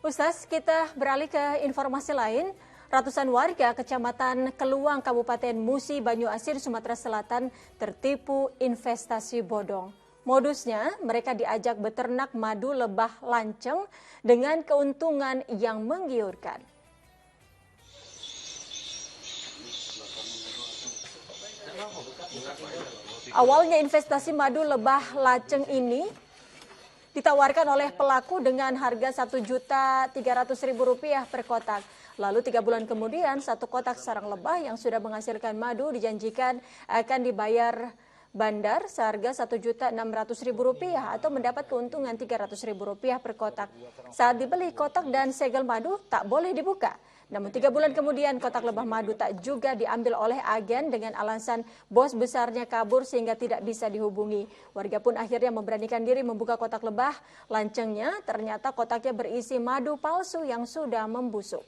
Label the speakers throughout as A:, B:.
A: Ustaz, kita beralih ke informasi lain. Ratusan warga Kecamatan Keluang, Kabupaten Musi, Banyuasin, Sumatera Selatan tertipu investasi bodong. Modusnya, mereka diajak beternak madu lebah lanceng dengan keuntungan yang menggiurkan. Awalnya investasi madu lebah lanceng ini ditawarkan oleh pelaku dengan harga Rp1.300.000 per kotak. Lalu 3 bulan kemudian, satu kotak sarang lebah yang sudah menghasilkan madu dijanjikan akan dibayar bandar seharga Rp1.600.000 atau mendapat keuntungan Rp300.000 per kotak. Saat dibeli, kotak dan segel madu tak boleh dibuka. Namun 3 bulan kemudian kotak lebah madu tak juga diambil oleh agen dengan alasan bos besarnya kabur sehingga tidak bisa dihubungi. Warga pun akhirnya memberanikan diri membuka kotak lebah lancengnya. Ternyata kotaknya berisi madu palsu yang sudah membusuk.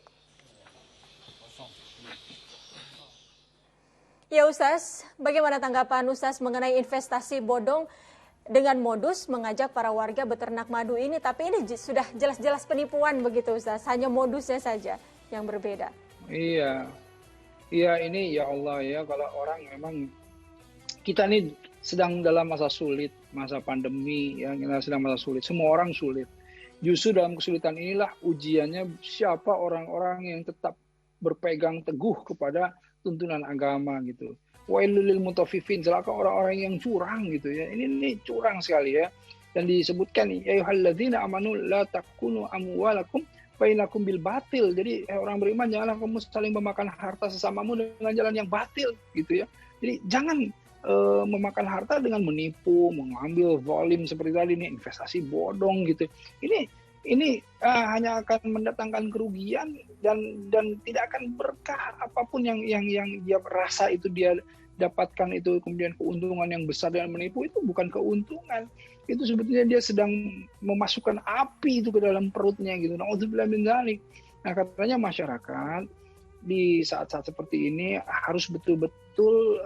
A: Ya Ustaz, bagaimana tanggapan Ustaz mengenai investasi bodong dengan modus mengajak para warga beternak madu ini? Tapi ini sudah jelas-jelas penipuan begitu Ustaz, hanya modusnya saja yang berbeda.
B: Iya, ini ya Allah ya, kalau orang memang kita ini sedang dalam masa sulit, masa pandemi ya, kita sedang masa sulit, semua orang sulit. Justru dalam kesulitan inilah ujiannya siapa orang-orang yang tetap berpegang teguh kepada tuntunan agama gitu. Wailul lil mutaffifin, celaka orang-orang yang curang gitu ya. Ini curang sekali ya. Dan disebutkan ya ayyuhalladzina amanu la takunu amwalakum bainakum bil batil. Jadi orang beriman janganlah kamu saling memakan harta sesamamu dengan jalan yang batil gitu ya. Jadi jangan memakan harta dengan menipu, mengambil zalim seperti tadi nih, investasi bodong gitu. Ini hanya akan mendatangkan kerugian dan tidak akan berkah apapun yang dia rasa itu dia dapatkan itu, kemudian keuntungan yang besar dan menipu itu bukan keuntungan, itu sebetulnya dia sedang memasukkan api itu ke dalam perutnya gitu. Na'udzubillah min dzalik. Nah, katanya masyarakat di saat-saat seperti ini harus betul-betul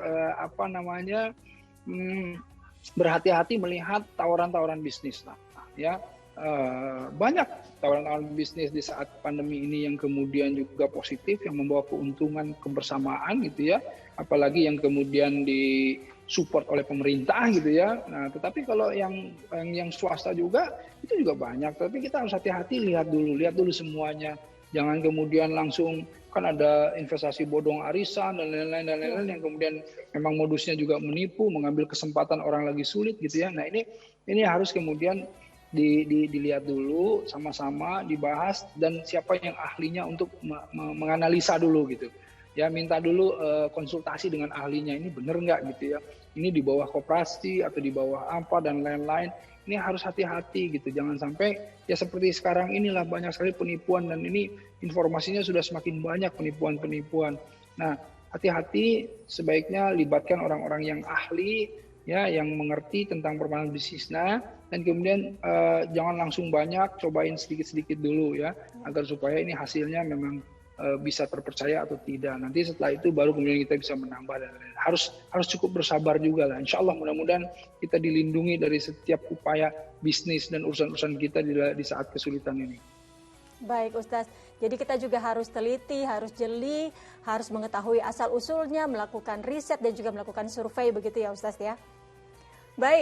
B: berhati-hati melihat tawaran-tawaran bisnis lah ya. Banyak tawaran-tawaran bisnis di saat pandemi ini yang kemudian juga positif, yang membawa keuntungan kebersamaan gitu ya, apalagi yang kemudian disupport oleh pemerintah gitu ya. Nah, tetapi kalau yang swasta juga itu juga banyak, tapi kita harus hati-hati, lihat dulu semuanya. Jangan kemudian langsung, kan ada investasi bodong arisan dan lain-lain yang kemudian memang modusnya juga menipu, mengambil kesempatan orang lagi sulit gitu ya. Nah, ini harus kemudian dilihat dulu sama-sama, dibahas, dan siapa yang ahlinya untuk menganalisa dulu gitu ya, minta dulu konsultasi dengan ahlinya, ini benar nggak gitu ya, ini di bawah koperasi atau di bawah apa dan lain-lain. Ini harus hati-hati gitu, jangan sampai ya seperti sekarang inilah banyak sekali penipuan, dan ini informasinya sudah semakin banyak penipuan. Nah, hati-hati, sebaiknya libatkan orang-orang yang ahli ya, yang mengerti tentang permainan bisnisnya, dan kemudian jangan langsung banyak, cobain sedikit-sedikit dulu ya, agar supaya ini hasilnya memang bisa terpercaya atau tidak. Nanti setelah itu baru kemudian kita bisa menambah dan lain-lain. Harus cukup bersabar juga lah. Insya Allah mudah-mudahan kita dilindungi dari setiap upaya bisnis dan urusan-urusan kita di saat kesulitan ini.
A: Baik Ustaz, jadi kita juga harus teliti, harus jeli, harus mengetahui asal-usulnya, melakukan riset dan juga melakukan survei begitu ya Ustaz ya. Baik.